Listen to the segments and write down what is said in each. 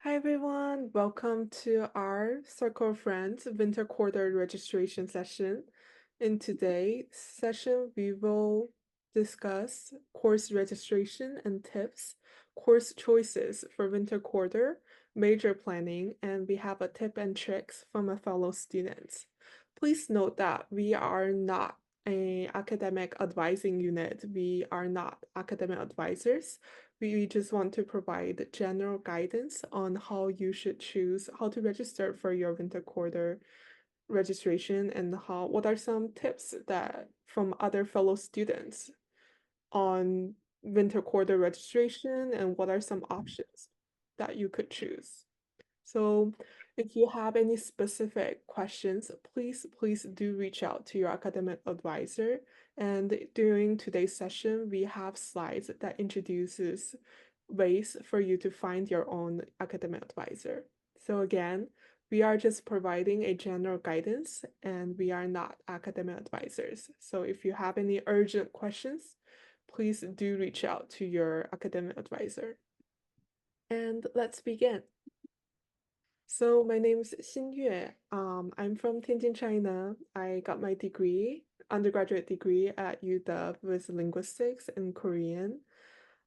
Hi everyone, welcome to our Circle of Friends winter quarter registration session. In today's session, we will discuss course registration and tips, course choices for winter quarter, major planning, and we have a tip and tricks from a fellow students. Please note that we are not an academic advising unit. We are not academic advisors. We just want to provide general guidance on how you should choose how to register for your winter quarter registration and what are some tips that from other fellow students on winter quarter registration and what are some options that you could choose. So if you have any specific questions, please do reach out to your academic advisor. And during today's session, we have slides that introduces ways for you to find your own academic advisor. So again, we are just providing a general guidance and we are not academic advisors. So if you have any urgent questions, please do reach out to your academic advisor. And let's begin. So my name is Xinyue. I'm from Tianjin, China. I got my degree, undergraduate degree at UW with linguistics and Korean.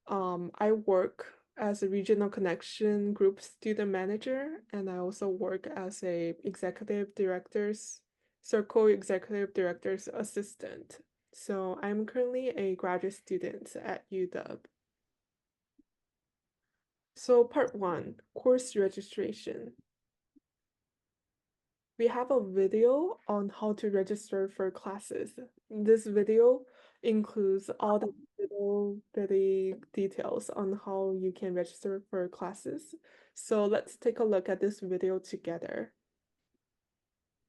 I work as a regional connection group student manager, and I also work as a executive director's circle executive director's assistant. So I'm currently a graduate student at UW. So part one, course registration. We have a video on how to register for classes. This video includes all the little bitty details on how you can register for classes. So let's take a look at this video together.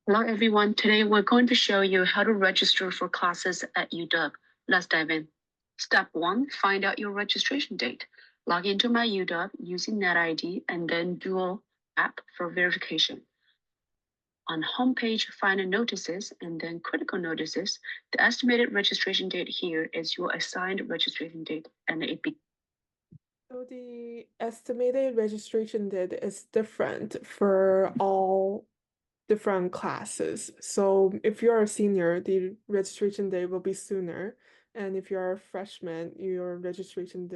Hello everyone, today we're going to show you how to register for classes at UW. Let's dive in. Step 1, find out your registration date. Log into MyUW using NetID and then Dual app for verification. On homepage, find notices and then critical notices. The estimated registration date here is your assigned registration date and So the estimated registration date is different for all different classes. So if you're a senior, the registration day will be sooner. And if you're a freshman, your registration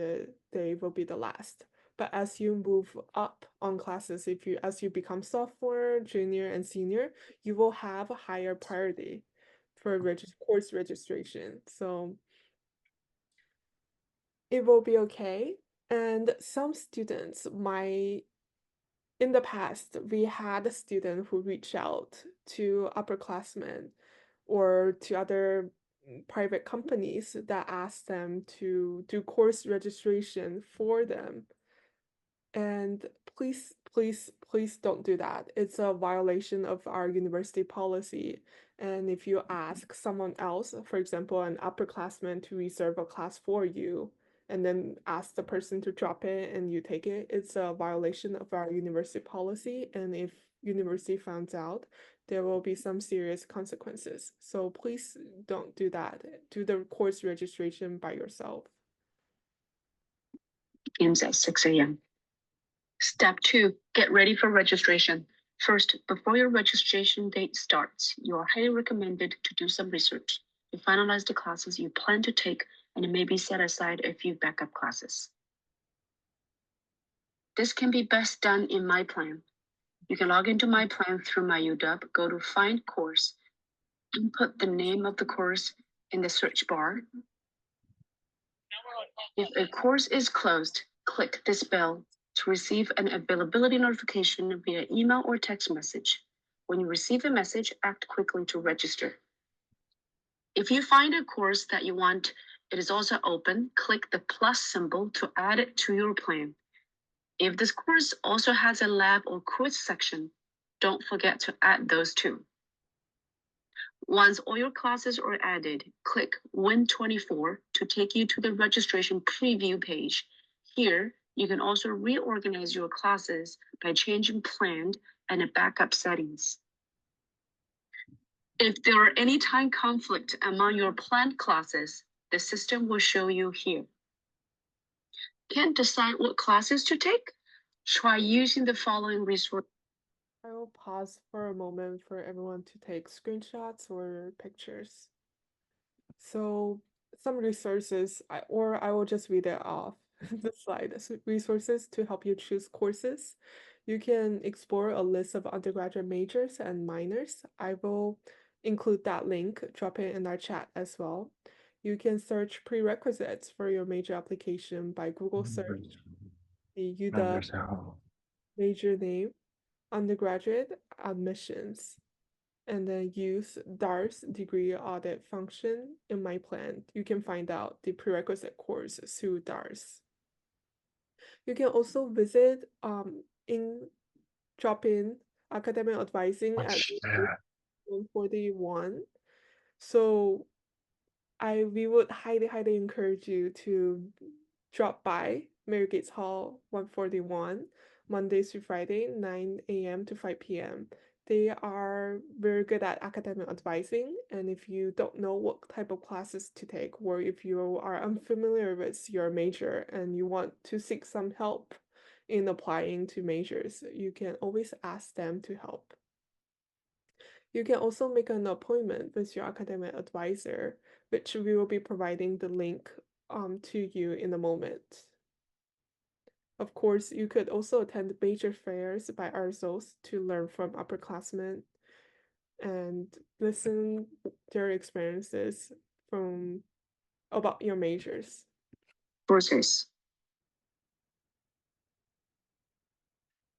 day will be the last. But as you move up on classes, as you become sophomore, junior, and senior, you will have a higher priority for course registration. So it will be okay. And some students might in the past, we had a student who reached out to upperclassmen or to other private companies that asked them to do course registration for them. And please don't do that. It's a violation of our university policy. And if you ask someone else, for example, an upperclassman to reserve a class for you, and then ask the person to drop it and you take it, it's a violation of our university policy. And if university finds out, there will be some serious consequences. So please don't do that. Do the course registration by yourself. begins at 6 a.m. Step 2, get ready for registration. First, before your registration date starts, you are highly recommended to do some research to finalize the classes you plan to take and maybe set aside a few backup classes. This can be best done in MyPlan. You can log into MyPlan through MyUW, go to Find Course, input the name of the course in the search bar. If a course is closed, click this bell to receive an availability notification via email or text message. When you receive a message, act quickly to register. If you find a course that you want, it is also open, click the plus symbol to add it to your plan. If this course also has a lab or quiz section, don't forget to add those too. Once all your classes are added, click Win24 to take you to the registration preview page. Here, you can also reorganize your classes by changing planned and backup settings. If there are any time conflict among your planned classes, the system will show you here. Can't decide what classes to take? Try using the following resource. I will pause for a moment for everyone to take screenshots or pictures. So some resources, or I will just read it off the slide. So resources to help you choose courses. You can explore a list of undergraduate majors and minors. I will include that link, drop it in our chat as well. You can search prerequisites for your major application by Google search, the UW major name, undergraduate admissions, and then use DARS degree audit function in MyPlan. You can find out the prerequisite course through DARS. You can also visit in drop-in academic advising at 141. So we would highly encourage you to drop by Mary Gates Hall 141 Mondays through Friday, 9 a.m. to 5 p.m. They are very good at academic advising, and if you don't know what type of classes to take, or if you are unfamiliar with your major and you want to seek some help in applying to majors, you can always ask them to help. You can also make an appointment with your academic advisor, which we will be providing the link to you in a moment. Of course, you could also attend major fairs by ourselves to learn from upperclassmen and listen their experiences from about your majors. Courses.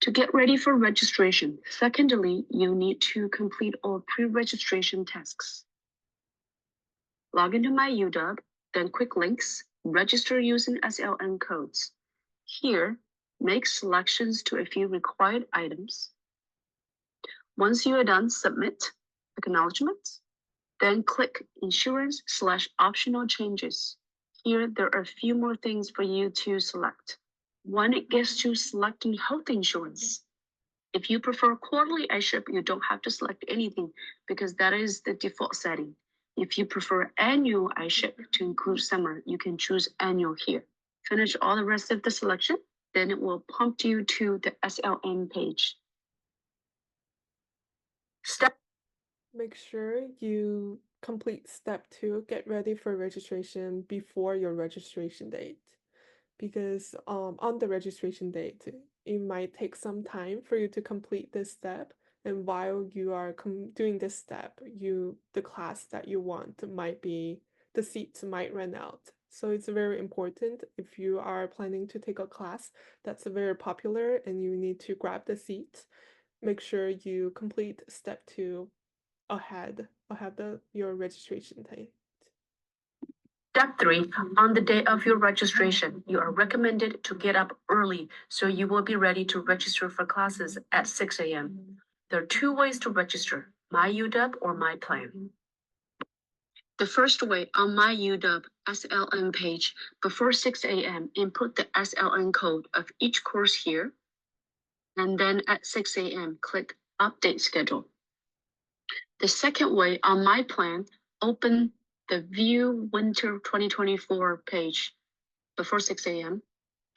To get ready for registration, secondly, you need to complete all pre-registration tasks. Log into MyUW, then click links, register using SLN codes. Here, make selections to a few required items. Once you are done, submit acknowledgements, then click insurance/optional changes. Here, there are a few more things for you to select. One, it gets to selecting health insurance. If you prefer quarterly iShip, you don't have to select anything because that is the default setting. If you prefer annual iShip to include summer, you can choose annual here. Finish all the rest of the selection, then it will prompt you to the SLN page. Make sure you complete step 2, get ready for registration before your registration date. Because on the registration date, it might take some time for you to complete this step. And while you are doing this step, the class that you want the seats might run out. So it's very important if you are planning to take a class that's very popular and you need to grab the seat, make sure you complete step 2 ahead of your registration date. Step 3, on the day of your registration, you are recommended to get up early so you will be ready to register for classes at 6 a.m. There are 2 ways to register, MyUW or MyPlan. The first way, on MyUW SLN page, before 6 a.m., input the SLN code of each course here, and then at 6 a.m., click Update Schedule. The second way, on MyPlan, open the View Winter 2024 page before 6 a.m.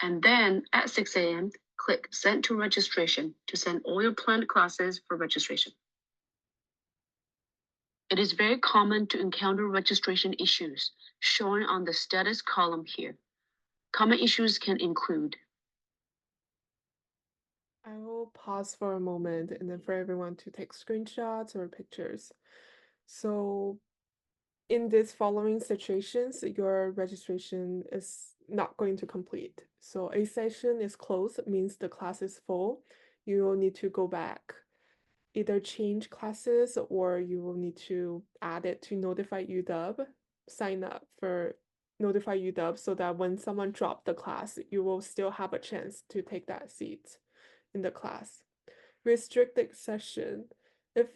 And then at 6 a.m., click Send to Registration to send all your planned classes for registration. It is very common to encounter registration issues shown on the status column here. Common issues can include. I will pause for a moment and then for everyone to take screenshots or pictures. So in these following situations, your registration is not going to complete. So a session is closed, means the class is full. You will need to go back, either change classes or you will need to add it to Notify UW, sign up for Notify UW so that when someone dropped the class, you will still have a chance to take that seat in the class. Restricted session. If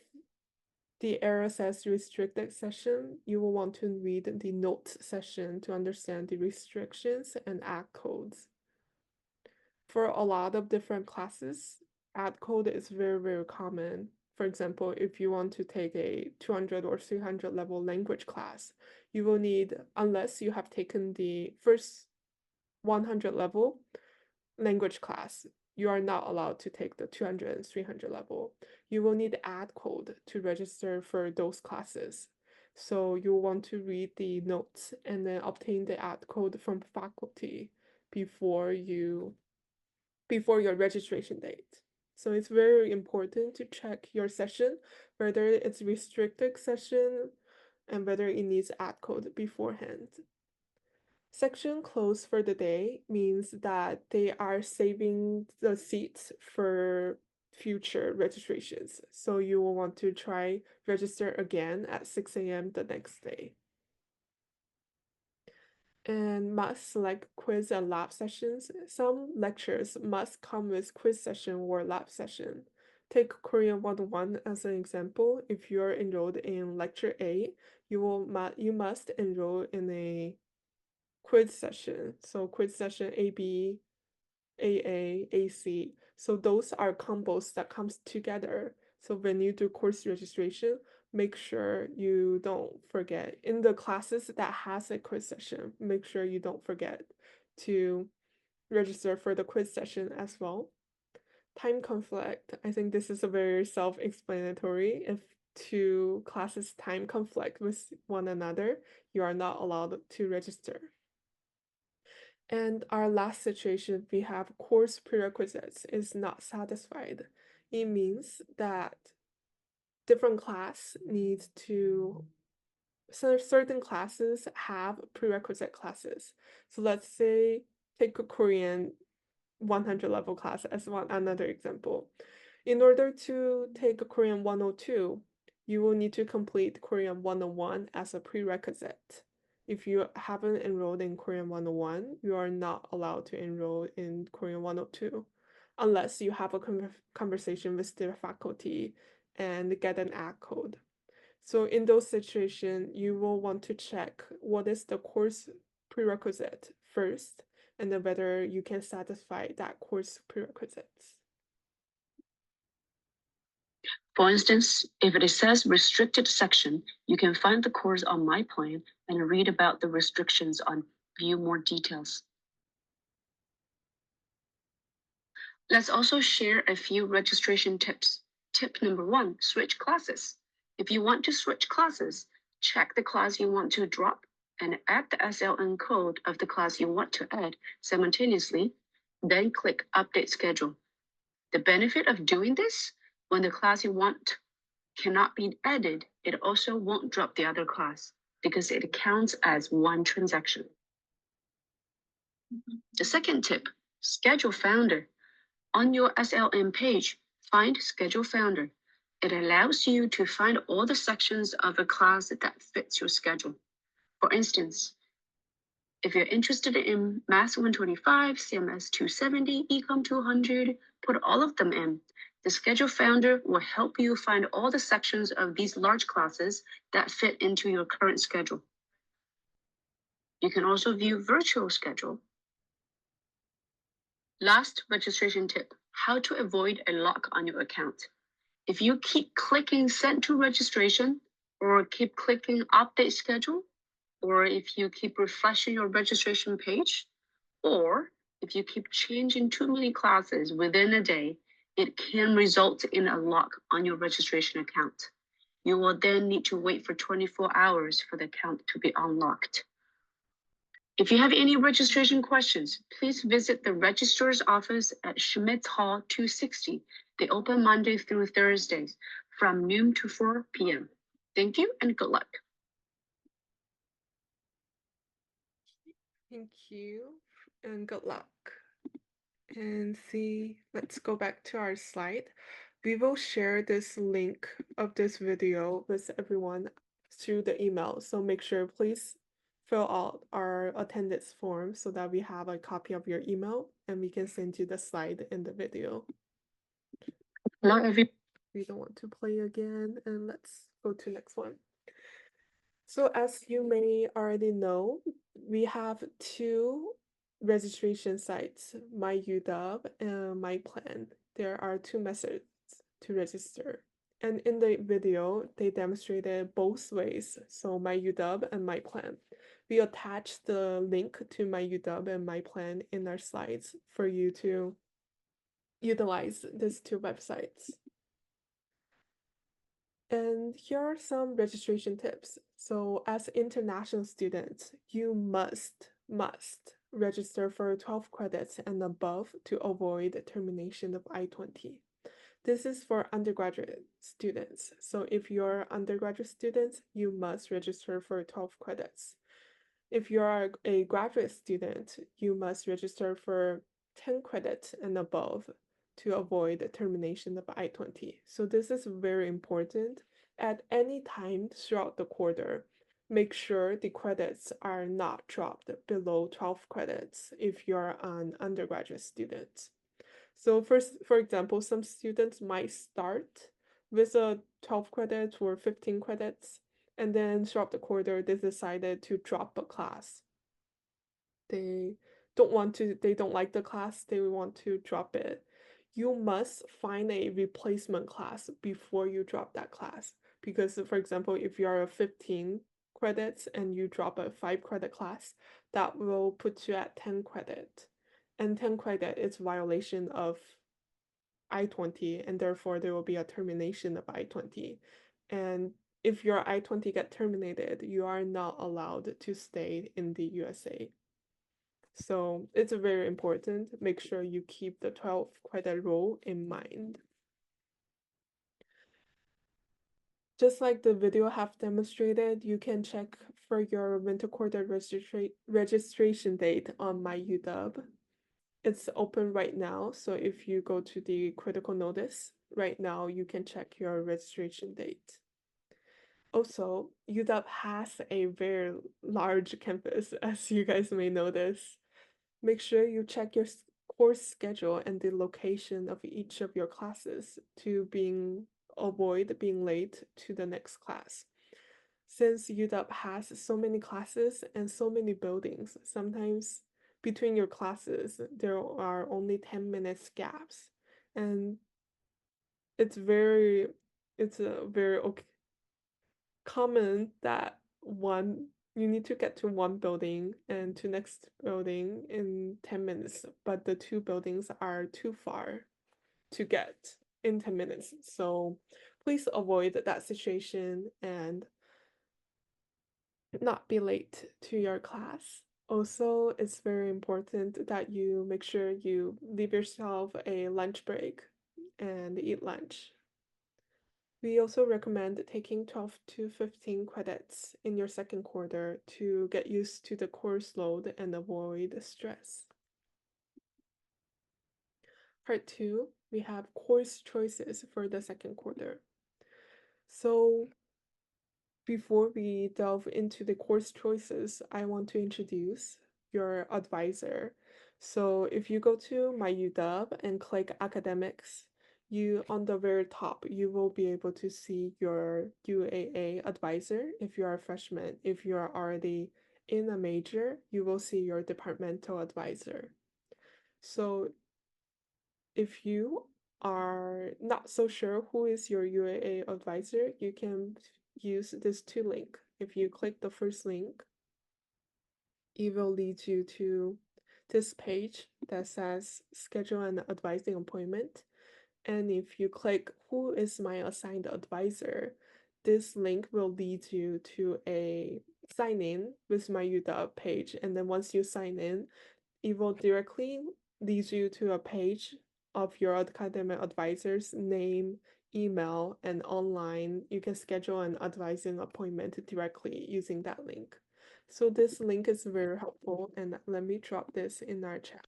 the error says restricted session, you will want to read the notes section to understand the restrictions and add codes. For a lot of different classes, add code is very common. For example, if you want to take a 200 or 300 level language class, you will need, unless you have taken the first 100 level language class, you are not allowed to take the 200 and 300 level. You will need the ad code to register for those classes. So you want to read the notes and then obtain the ad code from faculty before your registration date. So it's very important to check your session, whether it's restricted session and whether it needs ad code beforehand. Section closed for the day means that they are saving the seats for future registrations. So you will want to try register again at 6 a.m. the next day. And must select quiz and lab sessions. Some lectures must come with quiz session or lab session. Take Korean 101 as an example. If you're enrolled in lecture A, you must enroll in a quiz session. So quiz session AB, AA, AC. So those are combos that comes together. So when you do course registration, make sure you don't forget in the classes that has a quiz session, make sure you don't forget to register for the quiz session as well. Time conflict. I think this is a very self-explanatory. If two classes time conflict with one another, you are not allowed to register. And our last situation, we have course prerequisites is not satisfied. It means that different class needs to, so certain classes have prerequisite classes. So let's say take a Korean 100 level class as another example. In order to take a Korean 102, you will need to complete Korean 101 as a prerequisite. If you haven't enrolled in Korean 101, you are not allowed to enroll in Korean 102 unless you have a conversation with the faculty and get an ad code. So in those situations, you will want to check what is the course prerequisite first, and then whether you can satisfy that course prerequisites. For instance, if it says restricted section, you can find the course on MyPlan and read about the restrictions on view more details. Let's also share a few registration tips. Tip number 1, switch classes. If you want to switch classes, check the class you want to drop and add the SLN code of the class you want to add simultaneously, then click Update Schedule. The benefit of doing this, when the class you want cannot be added, it also won't drop the other class because it counts as one transaction. The second tip, Schedule Founder. On your SLM page, find Schedule Founder. It allows you to find all the sections of a class that fits your schedule. For instance, if you're interested in Math 125, CMS 270, Econ 200, put all of them in. The Schedule Founder will help you find all the sections of these large classes that fit into your current schedule. You can also view Virtual Schedule. Last registration tip, how to avoid a lock on your account. If you keep clicking Send to Registration, or keep clicking Update Schedule, or if you keep refreshing your registration page, or if you keep changing too many classes within a day, it can result in a lock on your registration account. You will then need to wait for 24 hours for the account to be unlocked. If you have any registration questions, please visit the registrar's office at Schmitz Hall 260. They open Monday through Thursdays from noon to 4 p.m. Thank you and good luck. Thank you and good luck. And see, let's go back to our slide. We will share this link of this video with everyone through the email. So make sure, please fill out our attendance form so that we have a copy of your email and we can send you the slide in the video. Hello, everyone. We don't want to play again, and let's go to next one. So as you may already know, we have two registration sites, MyUW and MyPlan. There are two methods to register. And in the video, they demonstrated both ways, so MyUW and MyPlan. We attached the link to MyUW and MyPlan in our slides for you to utilize these two websites. And here are some registration tips. So as international students, you must register for 12 credits and above to avoid termination of I-20. This is for undergraduate students. So if you're undergraduate students, you must register for 12 credits. If you are a graduate student, you must register for 10 credits and above to avoid termination of I-20. So this is very important. At any time throughout the quarter, make sure the credits are not dropped below 12 credits if you're an undergraduate student. So for example, some students might start with a 12 credits or 15 credits, and then throughout the quarter, they decided to drop a class. They they don't like the class, they want to drop it. You must find a replacement class before you drop that class. Because, for example, if you are a 15 credits and you drop a 5 credit class, that will put you at 10 credit. And 10 credit is violation of I-20, and therefore there will be a termination of I-20. And if your I-20 get terminated, you are not allowed to stay in the USA. So it's very important. Make sure you keep the 12 credit rule in mind. Just like the video have demonstrated, you can check for your winter quarter registration date on MyUW. It's open right now, so if you go to the critical notice, right now you can check your registration date. Also, UW has a very large campus, as you guys may notice. Make sure you check your course schedule and the location of each of your classes to avoid being late to the next class. Since UW has so many classes and so many buildings, sometimes between your classes there are only 10 minutes gaps, and it's very it's a very common that you need to get to one building and to next building in 10 minutes, but the two buildings are too far to get in 10 minutes. So please avoid that situation and not be late to your class. Also, it's very important that you make sure you leave yourself a lunch break and eat lunch. We also recommend taking 12 to 15 credits in your second quarter to get used to the course load and avoid stress. Part 2, we have course choices for the second quarter. So before we delve into the course choices, I want to introduce your advisor. So if you go to MyUW and click Academics, on the very top, you will be able to see your UAA advisor if you are a freshman. If you are already in a major, you will see your departmental advisor. So if you are not so sure who is your UAA advisor, you can use this two link. If you click the first link, it will lead you to this page that says schedule an advising appointment. And if you click who is my assigned advisor, this link will lead you to a sign in with MyUW page. And then once you sign in, it will directly lead you to a page of your academic advisor's name, email, and online. You can schedule an advising appointment directly using that link. So this link is very helpful, and let me drop this in our chat.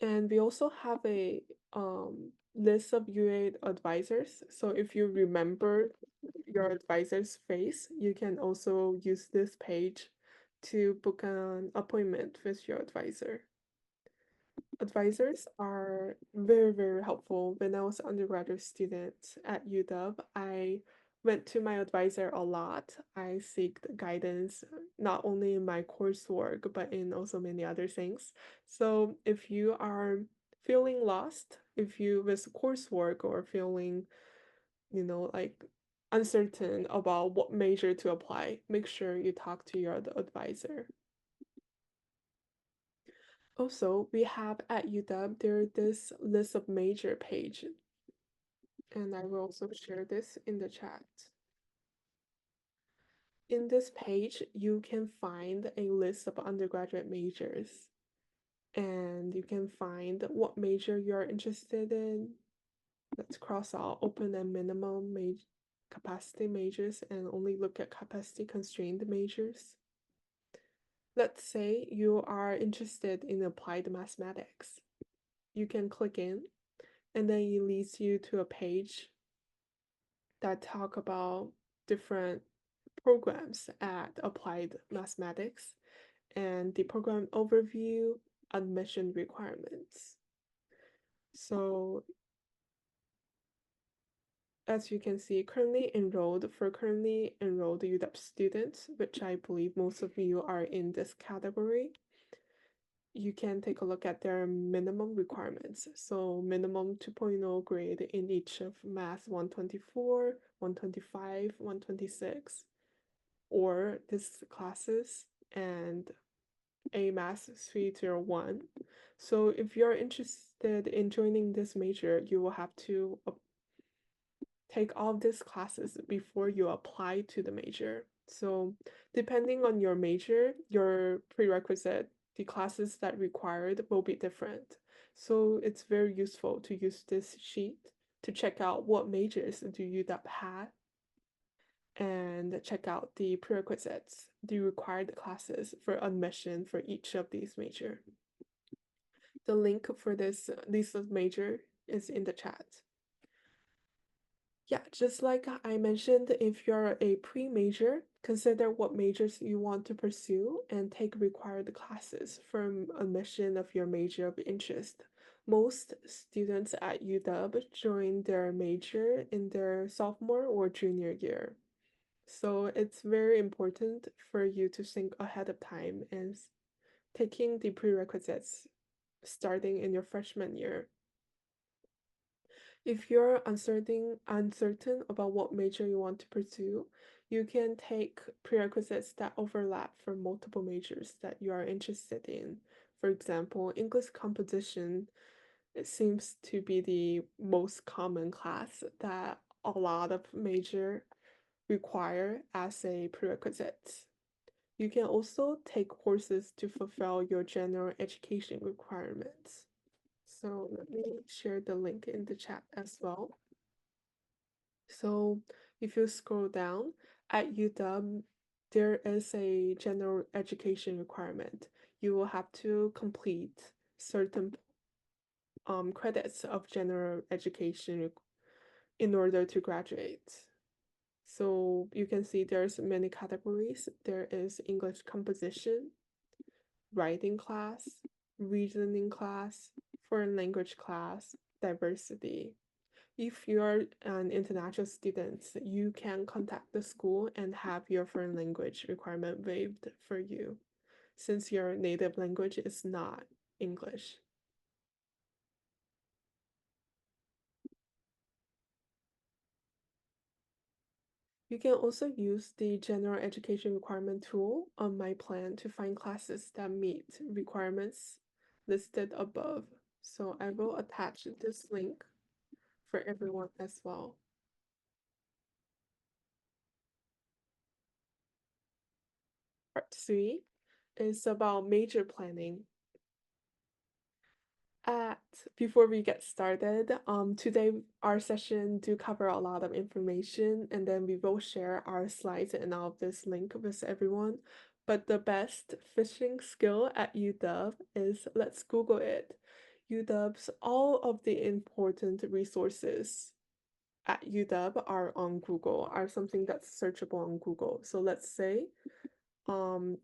And we also have a list of UA advisors. So if you remember your advisor's face, you can also use this page to book an appointment with your advisor. Advisors are very, very helpful. When I was an undergraduate student at UW, I went to my advisor a lot. I seek guidance not only in my coursework, but in also many other things. So if you are feeling lost, if you with coursework or feeling, like uncertain about what major to apply, make sure you talk to your advisor. Also, we have at UW, there this list of major page, and I will also share this in the chat. In this page, you can find a list of undergraduate majors, and you can find what major you're interested in. Let's cross out open and minimum capacity majors and only look at capacity constrained majors. Let's say you are interested in applied mathematics. You can click in, and then it leads you to a page that talk about different programs at applied mathematics and the program overview, admission requirements. So as you can see, currently enrolled UW students, which I believe most of you are in this category, you can take a look at their minimum requirements. So minimum 2.0 grade in each of Math 124, 125, 126, or this classes, and a Math 301. So if you're interested in joining this major, you will have to take all these classes before you apply to the major. So depending on your major, your prerequisite, the classes that required will be different. So it's very useful to use this sheet to check out what majors do you have and check out the prerequisites, the required classes for admission for each of these major. The link for this list of major is in the chat. Yeah, just like I mentioned, if you're a pre-major, consider what majors you want to pursue and take required classes from admission of your major of interest. Most students at UW join their major in their sophomore or junior year. So it's very important for you to think ahead of time and taking the prerequisites starting in your freshman year. If you're uncertain about what major you want to pursue, you can take prerequisites that overlap for multiple majors that you are interested in. For example, English composition, it seems to be the most common class that a lot of major require as a prerequisite. You can also take courses to fulfill your general education requirements. So let me share the link in the chat as well. So if you scroll down at UW, there is a general education requirement. You will have to complete certain credits of general education in order to graduate. So you can see there's many categories. There is English composition, writing class, reasoning class, foreign language class, diversity. If you're an international student, you can contact the school and have your foreign language requirement waived for you, since your native language is not English. You can also use the general education requirement tool on MyPlan to find classes that meet requirements listed above. So I will attach this link for everyone as well. Part 3 is about major planning. Before we get started, today our session do cover a lot of information, and then we will share our slides and all of this link with everyone. But the best fishing skill at UW is let's Google it. UW's all of the important resources at UW are on Google, are something that's searchable on Google. So let's say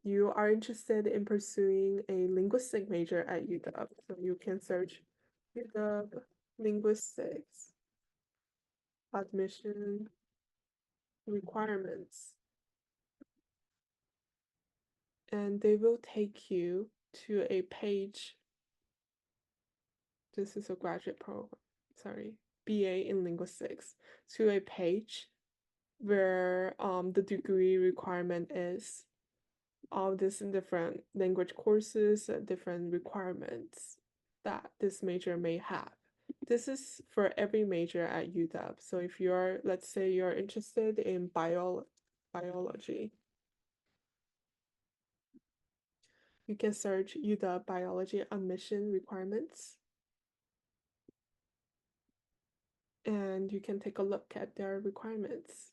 you are interested in pursuing a linguistic major at UW, so you can search UW linguistics admission requirements, and they will take you to a page. This is a graduate program, sorry, BA in linguistics, to a page where the degree requirement is. all these different language courses, different requirements that this major may have. This is for every major at UW. So if you're, let's say you're interested in biology, you can search UW biology admission requirements, and you can take a look at their requirements.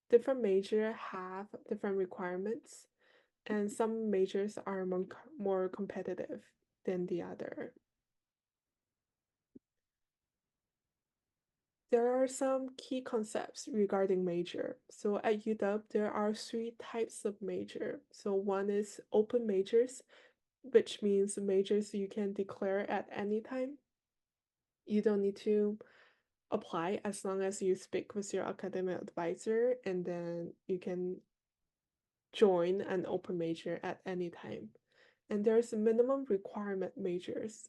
Different major have different requirements, and some majors are more competitive than the other. There are some key concepts regarding major. So at UW, there are three types of major. So one is open majors, which means majors you can declare at any time. You don't need to apply as long as you speak with your academic advisor, and then you can join an open major at any time. And there's minimum requirement majors.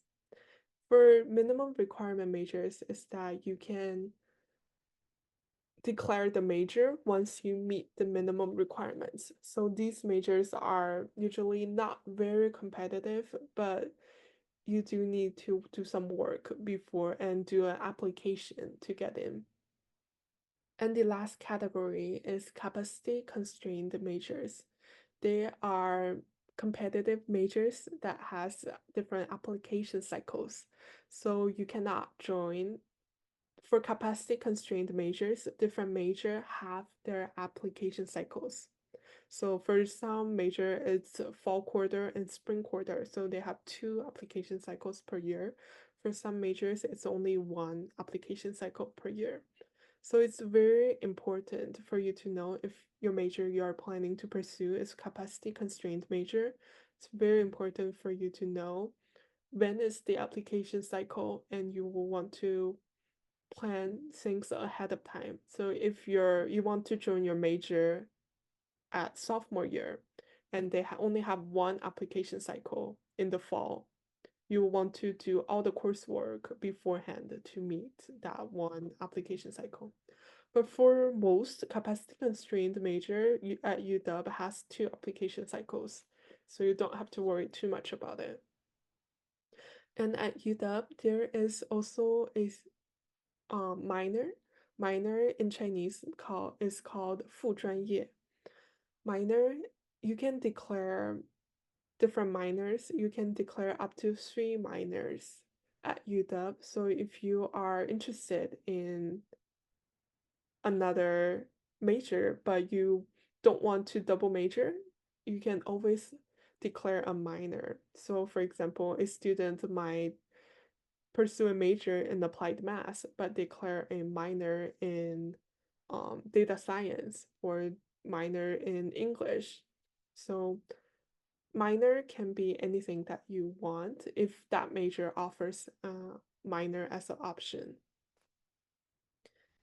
For minimum requirement majors is that you can declare the major once you meet the minimum requirements. So these majors are usually not very competitive, but you do need to do some work before and do an application to get in. And the last category is capacity constrained majors. They are competitive majors that has different application cycles. So you cannot join for capacity constrained majors, different major have their application cycles. So for some major, it's fall quarter and spring quarter. So they have two application cycles per year. For some majors, it's only one application cycle per year. So it's very important for you to know if your major you are planning to pursue is capacity constrained major. It's very important for you to know when is the application cycle, and you will want to plan things ahead of time. So if you want to join your major at sophomore year and they only have one application cycle in the fall, you want to do all the coursework beforehand to meet that one application cycle. But for most capacity constrained major at UW has two application cycles, so you don't have to worry too much about it. And at UW, there is also a minor. Minor in Chinese is called 副专业. Minor, you can declare different minors. You can declare up to 3 minors at UW. So if you are interested in another major, but you don't want to double major, you can always declare a minor. So for example, a student might pursue a major in applied math, but declare a minor in data science or minor in English. So minor can be anything that you want if that major offers a minor as an option.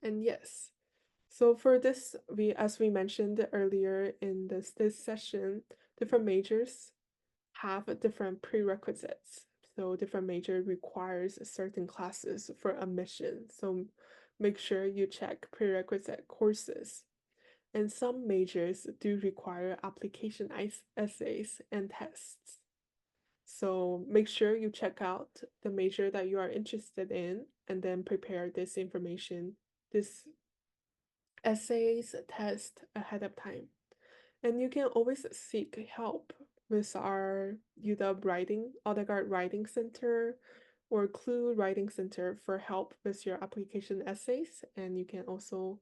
And yes, so for this, as we mentioned earlier in this session, different majors have different prerequisites. So different major requires certain classes for admission. So make sure you check prerequisite courses. And some majors do require application essays and tests. So make sure you check out the major that you are interested in and then prepare this information, this essays, test ahead of time. And you can always seek help with our UW Autoguard Writing Center or Clue Writing Center for help with your application essays. And you can also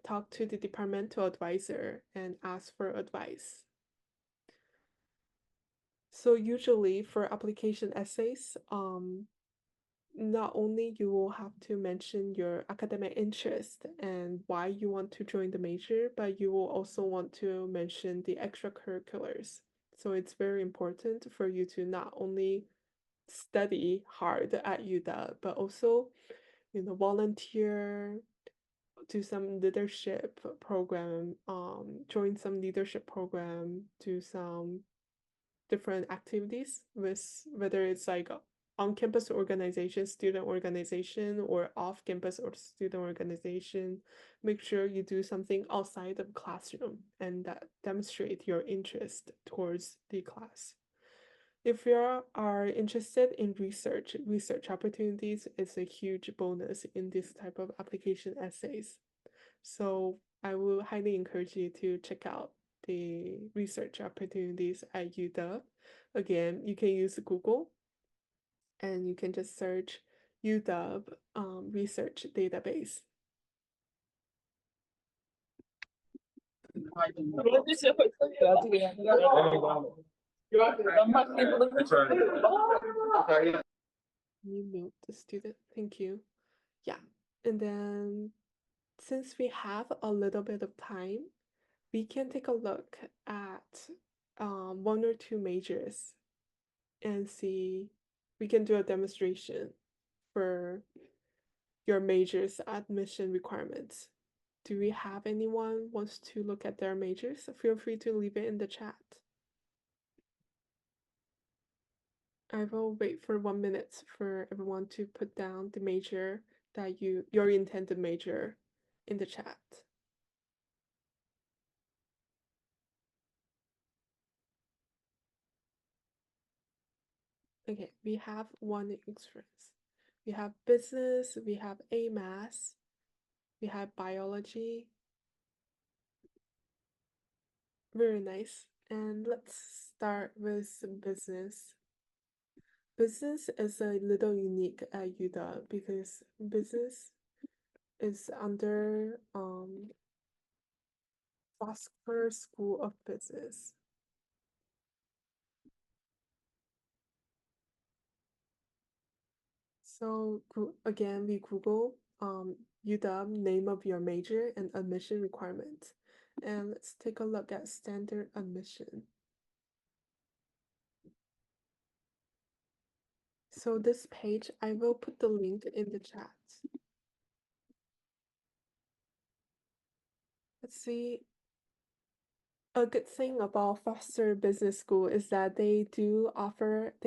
talk to the departmental advisor and ask for advice. So usually for application essays, not only you will have to mention your academic interest and why you want to join the major, but you will also want to mention the extracurriculars. So it's very important for you to not only study hard at UW, but also, volunteer, do some leadership program, join some leadership program, do some different activities with whether it's like on-campus organization, student organization, or off-campus or student organization, make sure you do something outside of classroom and that demonstrate your interest towards the class. If you are interested in research opportunities is a huge bonus in this type of application essays. So I will highly encourage you to check out the research opportunities at UW. Again, you can use Google and you can just search UW research database. You mute the student. Thank you. Yeah. And then since we have a little bit of time, we can take a look at one or two majors and see, we can do a demonstration for your majors admission requirements. Do we have anyone wants to look at their majors? Feel free to leave it in the chat. I will wait for 1 minute for everyone to put down the major that your intended major in the chat. Okay, we have one experience. We have business, we have AMAS, we have biology. Very nice. And let's start with business. Business is a little unique at UW because business is under Foster School of Business. So again, we Google UW name of your major and admission requirements. And let's take a look at standard admission. So this page, I will put the link in the chat. Let's see. A good thing about Foster Business School is that they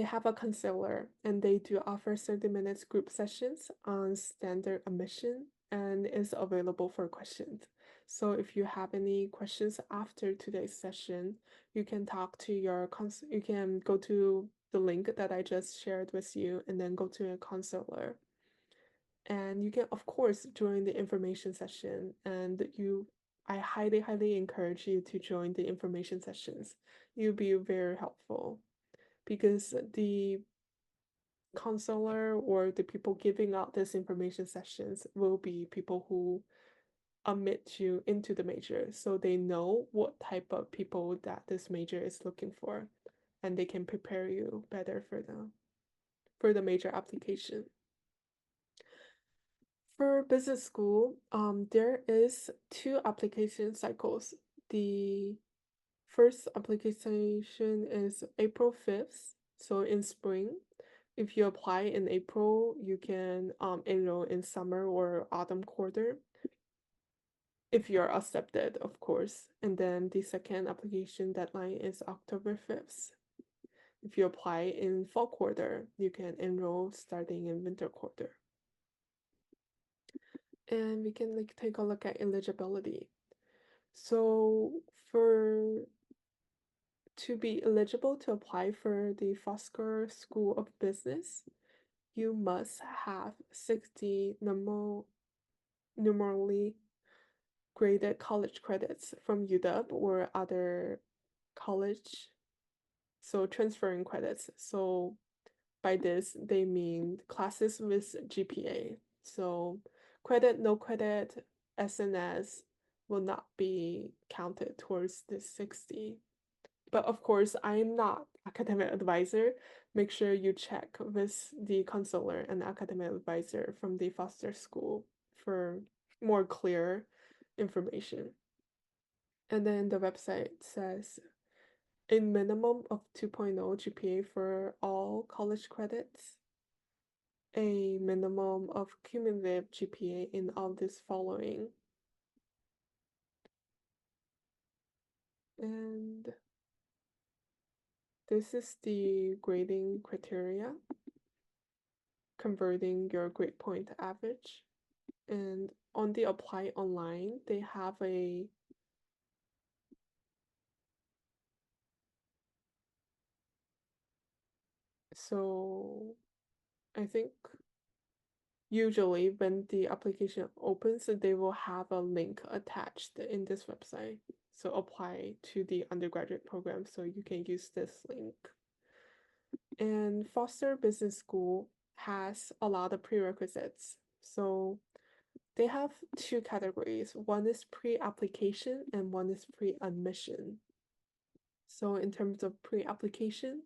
have a counselor and they do offer 30 minutes group sessions on standard admission and is available for questions. So if you have any questions after today's session, you can talk to you can go to the link that I just shared with you and then go to a counselor. And you can, of course, join the information session and I highly, highly encourage you to join the information sessions. You'll be very helpful because the counselor or the people giving out this information sessions will be people who admit you into the major. So they know what type of people that this major is looking for and they can prepare you better for the major application. For business school, there is two application cycles. The first application is April 5th, so in spring. If you apply in April, you can enroll in summer or autumn quarter. If you're accepted, of course. And then the second application deadline is October 5th. If you apply in fall quarter, you can enroll starting in winter quarter. And we can take a look at eligibility. So to be eligible to apply for the Foster School of Business, you must have 60 numerally graded college credits from UW or other college, so transferring credits. So by this, they mean classes with GPA. So credit, no credit, SNS will not be counted towards the 60. But of course, I'm not academic advisor. Make sure you check with the counselor and academic advisor from the Foster School for more clear information. And then the website says a minimum of 2.0 GPA for all college credits, a minimum of cumulative GPA in all this following. And this is the grading criteria. converting your grade point average. And on the apply online, they have a so I think usually when the application opens, they will have a link attached in this website. So apply to the undergraduate program so you can use this link. And Foster Business School has a lot of prerequisites. So they have two categories. One is pre-application and one is pre-admission. So in terms of pre-application,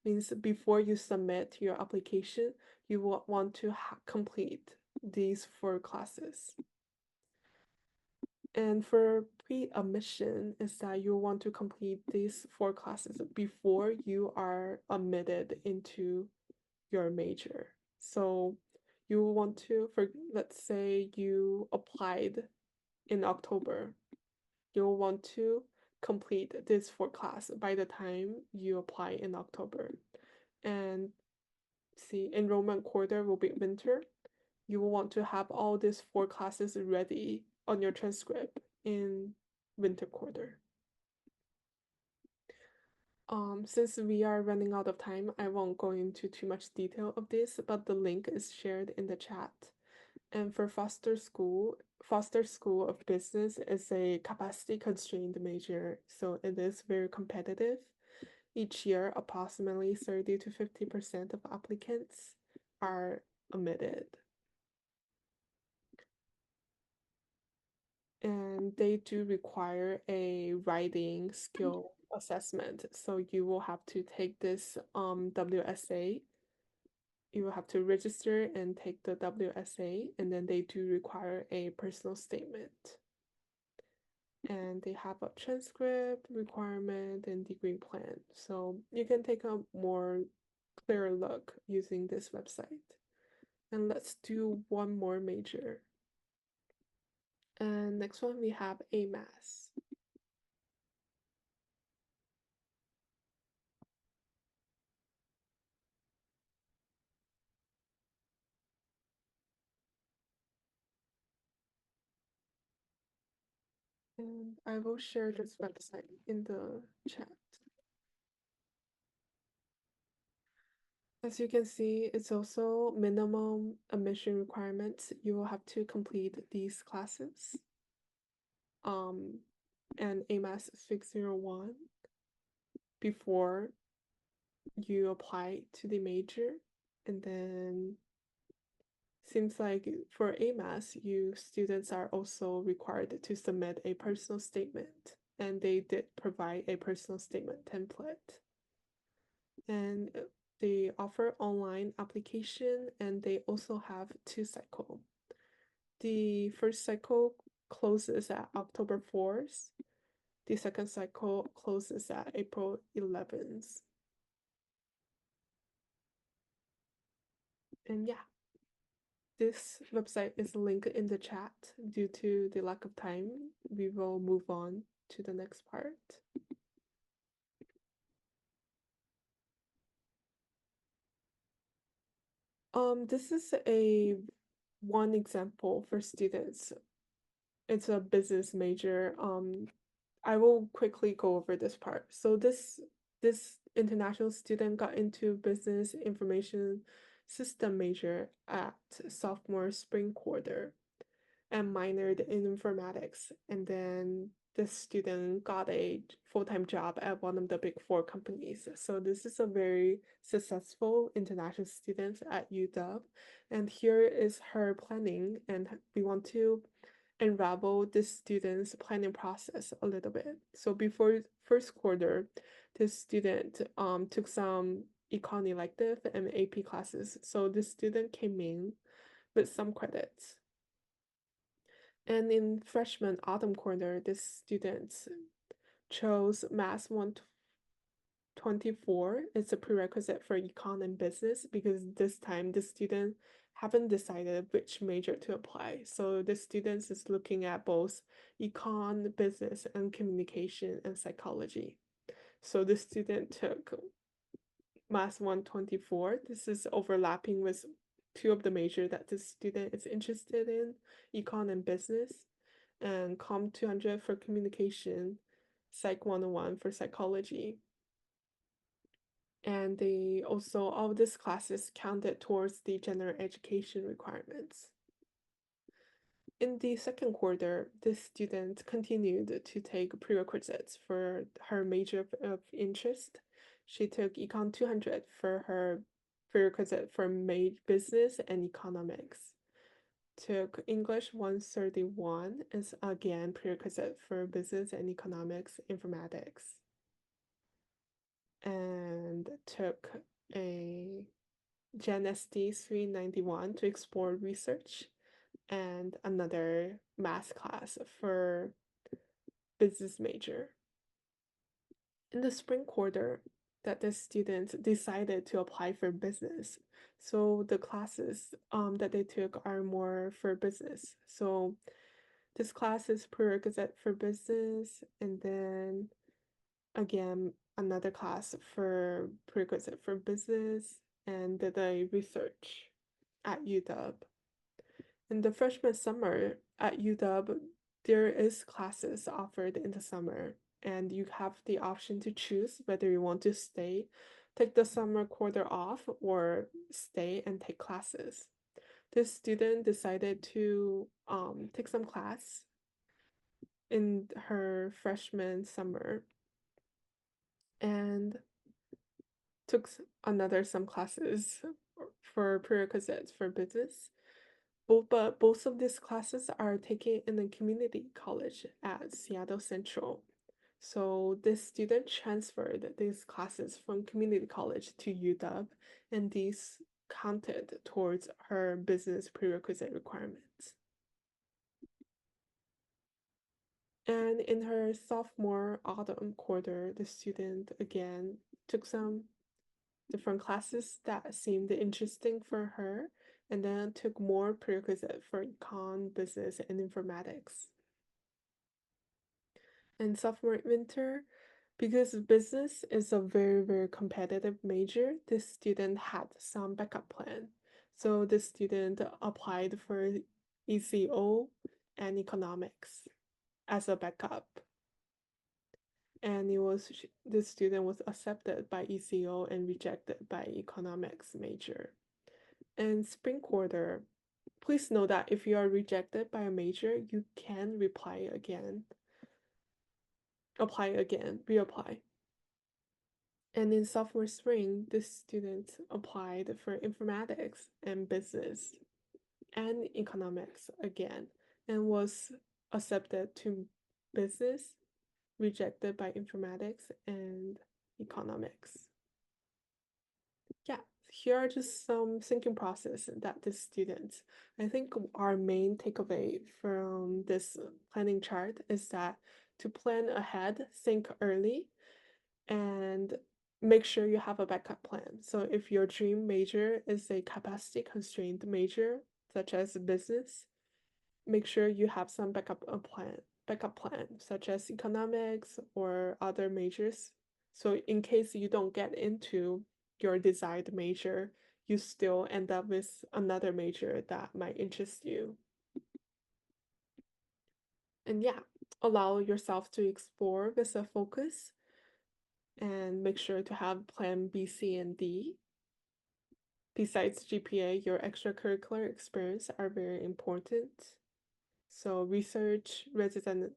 means before you submit your application, you will want to complete these 4 classes. And for pre-admission is that you want to complete these 4 classes before you are admitted into your major. So you want to, for let's say you applied in October, you'll want to complete this 4 class by the time you apply in October. And see, enrollment quarter will be winter. You will want to have all these 4 classes ready on your transcript in winter quarter. Since we are running out of time, I won't go into too much detail of this, but the link is shared in the chat. And for Foster School of Business is a capacity constrained major, so it is very competitive. Each year, approximately 30 to 50% of applicants are admitted. And they do require a writing skill assessment. So you will have to take this WSA. You will have to register and take the WSA, and then they do require a personal statement. And they have a transcript requirement and degree plan. So you can take a more clear look using this website. And let's do one more major. And next one we have AMAS. And I will share this website in the chat. As you can see, it's also minimum admission requirements. You will have to complete these classes. And AMAS 601 before you apply to the major. And then seems like for AMAS, you students are also required to submit a personal statement. And they did provide a personal statement template. And they offer online application and they also have 2 cycle. The first cycle closes at October 4th. The second cycle closes at April 11th. And yeah, this website is linked in the chat. Due to the lack of time, we will move on to the next part. This is one example for students. It's a business major. I will quickly go over this part. So this international student got into business information system major at sophomore spring quarter and minored in informatics. And then this student got a full-time job at one of the big 4 companies. So this is a very successful international student at UW. And here is her planning, and we want to unravel this student's planning process a little bit. So before first quarter, this student took some econ elective and AP classes. So this student came in with some credits. And in freshman autumn quarter, this student chose Math 124. It's a prerequisite for econ and business because this time the student haven't decided which major to apply. So the students is looking at both econ, business, and communication and psychology. So the student took Math 124. This is overlapping with two of the major that the student is interested in, econ and business, and Com 200 for communication, Psych 101 for psychology. And they also, all of these classes counted towards the general education requirements. In the second quarter, this student continued to take prerequisites for her major of interest. She took Econ 200 for her prerequisite for business and economics. Took English 131 as again prerequisite for business and economics informatics. And took a Gen SD 391 to explore research and another math class for business major. In the spring quarter, that the students decided to apply for business. So the classes that they took are more for business. So this class is prerequisite for business, and then again another class for prerequisite for business, and the research at UW. In the freshman summer at UW, there is classes offered in the summer, and you have the option to choose whether you want to stay, take the summer quarter off, or stay and take classes. This student decided to take some class in her freshman summer and took another some classes for prerequisites for business. But both of these classes are taken in a community college at Seattle Central. So this student transferred these classes from community college to UW, and these counted towards her business prerequisite requirements. And in her sophomore autumn quarter, the student again took some different classes that seemed interesting for her, and then took more prerequisite for econ, business, and informatics. And sophomore winter, because business is a very, very competitive major, this student had some backup plan. So the student applied for ECO and economics as a backup. And the student was accepted by ECO and rejected by economics major. And spring quarter, please know that if you are rejected by a major, you can reapply again. Reapply. And in sophomore spring, this student applied for informatics and business and economics again, and was accepted to business, rejected by informatics and economics. Yeah, here are just some thinking process that the students, I think our main takeaway from this planning chart is that to plan ahead, think early, and make sure you have a backup plan. So if your dream major is a capacity constrained major, such as business, make sure you have some backup plan, such as economics or other majors. So in case you don't get into your desired major, you still end up with another major that might interest you. And yeah, allow yourself to explore with a focus, and make sure to have plan B, C, and D. Besides GPA, your extracurricular experience are very important. So research, resident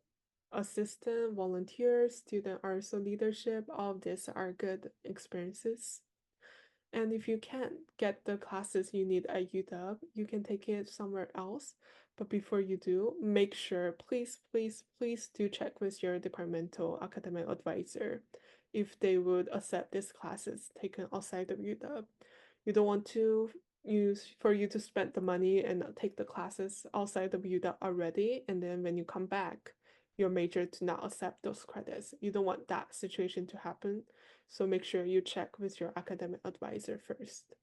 assistant, volunteer, student RSO leadership, all of these are good experiences. And if you can't get the classes you need at UW, you can take it somewhere else. But before you do, make sure, please, please, please do check with your departmental academic advisor if they would accept these classes taken outside of UW. You don't want to for you to spend the money and take the classes outside of UW already, and then when you come back, your major to not accept those credits. You don't want that situation to happen. So make sure you check with your academic advisor first.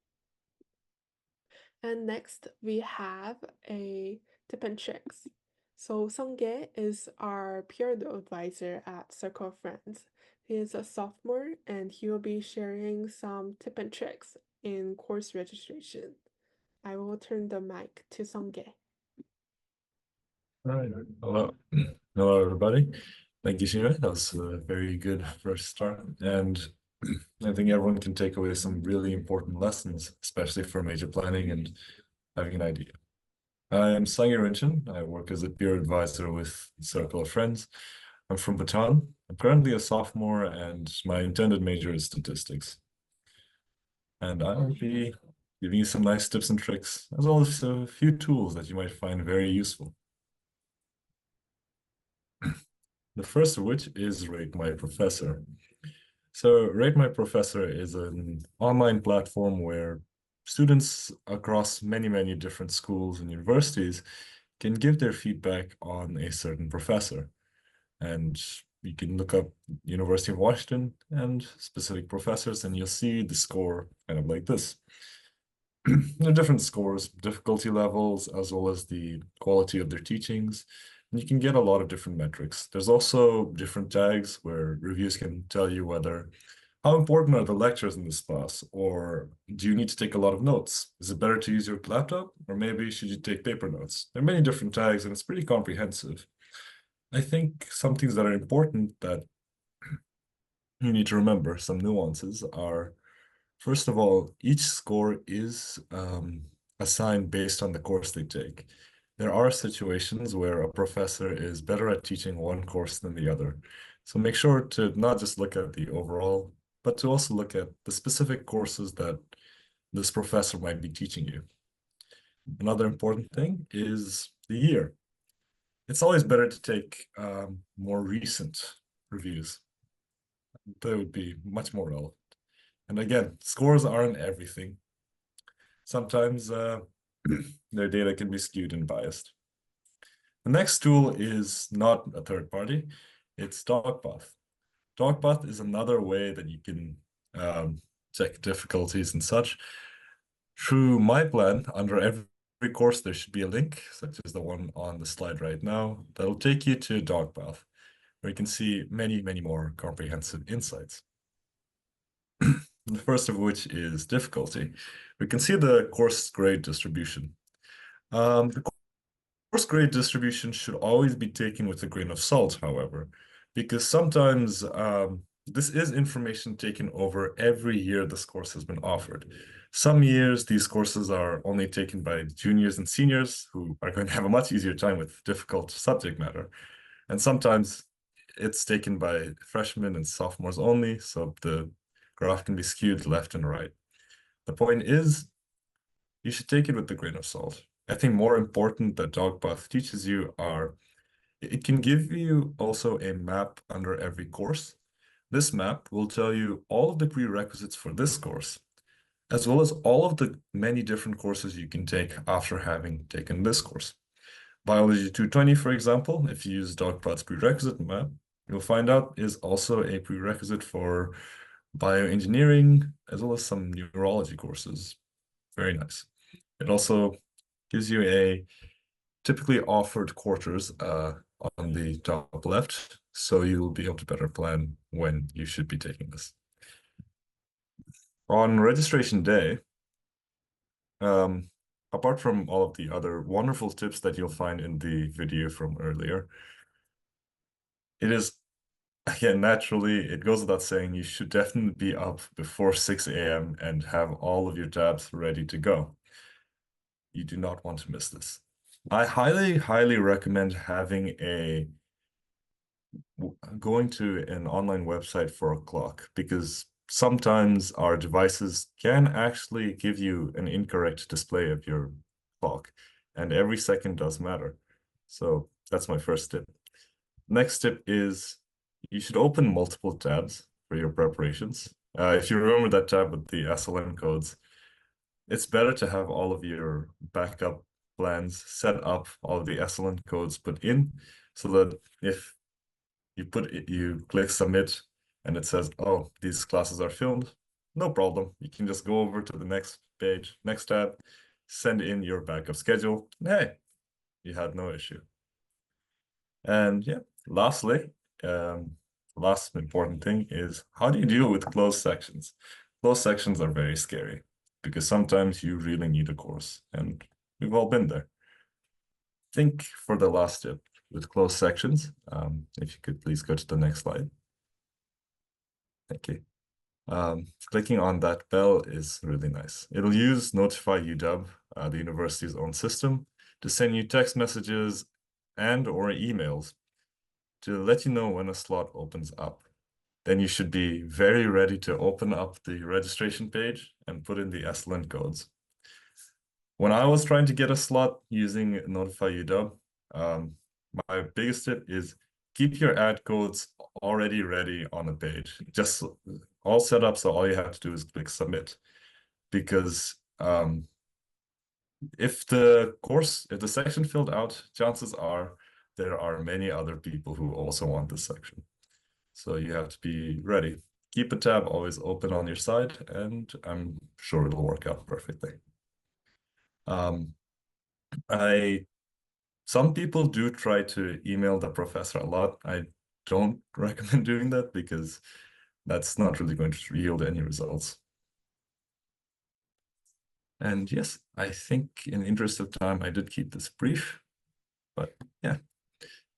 And next, we have a tip and tricks. So Songye is our peer advisor at Circle of Friends. He is a sophomore, and he will be sharing some tip and tricks in course registration I will turn the mic to Songye. All right. Hello. Hello, everybody. Thank you, Shima. That was a very good first start. And I think everyone can take away some really important lessons, especially for major planning and having an idea. I am Sangye Rinchan. I work as a peer advisor with Circle of Friends. I'm from Bhutan. I'm currently a sophomore, and my intended major is statistics. And I'll be giving you some nice tips and tricks, as well as a few tools that you might find very useful. The first of which is Rate My Professor. So Rate My Professor is an online platform where students across many different schools and universities can give their feedback on a certain professor. And you can look up University of Washington and specific professors, and you'll see the score kind of like this. There are different scores, difficulty levels, as well as the quality of their teachings. And you can get a lot of different metrics. There's also different tags where reviews can tell you whether how important are the lectures in this class, or do you need to take a lot of notes? Is it better to use your laptop, or maybe should you take paper notes? There are many different tags, and it's pretty comprehensive. I think some things that are important that you need to remember, some nuances are, first of all, each score is assigned based on the course they take. There are situations where a professor is better at teaching one course than the other. So make sure to not just look at the overall, but to also look at the specific courses that this professor might be teaching you. Another important thing is the year. It's always better to take more recent reviews. That would be much more relevant. And again, scores aren't everything. Sometimes their data can be skewed and biased. The next tool is not a third party, it's DocPath. DocPath is another way that you can check difficulties and such. Through MyPlan, under every course, there should be a link, such as the one on the slide right now, that'll take you to DocPath, where you can see many more comprehensive insights. The first of which is difficulty. We can see the course grade distribution. The course grade distribution should always be taken with a grain of salt, however, because sometimes this is information taken over every year this course has been offered. Some years, these courses are only taken by juniors and seniors who are going to have a much easier time with difficult subject matter. And sometimes it's taken by freshmen and sophomores only, so the graph can be skewed left and right. The point is, you should take it with a grain of salt. I think more important that DocPath teaches you are, it can give you also a map under every course. This map will tell you all of the prerequisites for this course, as well as all of the many different courses you can take after having taken this course. Biology 220, for example, if you use DocPath's prerequisite map, you'll find out is also a prerequisite for bioengineering, as well as some neurology courses. Very nice. It also gives you a typically offered quarters on the top left, so you'll be able to better plan when you should be taking this. On registration day, apart from all of the other wonderful tips that you'll find in the video from earlier, it is, again, naturally, it goes without saying, you should definitely be up before 6 a.m. and have all of your tabs ready to go. You do not want to miss this. I highly recommend going to an online website for a clock, because sometimes our devices can actually give you an incorrect display of your clock, and every second does matter. So that's my first tip. Next tip is you should open multiple tabs for your preparations. If you remember that tab with the SLN codes, it's better to have all of your backup plans set up, all of the SLN codes put in, so that if you click submit and it says, oh, these classes are filmed, no problem. You can just go over to the next page, next tab, send in your backup schedule, and hey, you had no issue. And yeah, lastly, last important thing is, how do you deal with closed sections? Closed sections are very scary because sometimes you really need a course, and we've all been there. I think for the last tip with closed sections, if you could please go to the next slide. Thank you. Clicking on that bell is really nice. It'll use Notify UW, the university's own system, to send you text messages and or emails to let you know when a slot opens up. Then you should be very ready to open up the registration page and put in the ESLint codes. When I was trying to get a slot using Notify UW, my biggest tip is keep your ad codes already ready on the page. Just all set up, so all you have to do is click submit. Because if the section filled out, chances are there are many other people who also want this section. So you have to be ready. Keep a tab always open on your side, and I'm sure it'll work out perfectly. Some people do try to email the professor a lot. I don't recommend doing that because that's not really going to yield any results. And yes, I think in the interest of time, I did keep this brief, but yeah,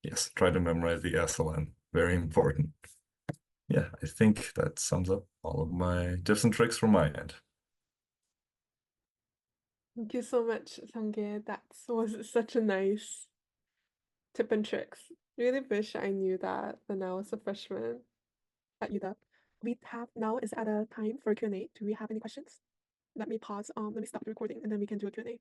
yes, try to memorize the SLN, very important. Yeah, I think that sums up all of my tips and tricks from my end. Thank you so much, Sangye. That was such a nice tip and tricks. Really wish I knew that when I was a freshman at UW. We have now is at a time for Q&A. Do we have any questions? Let me pause. Let me stop the recording and then we can do a Q&A.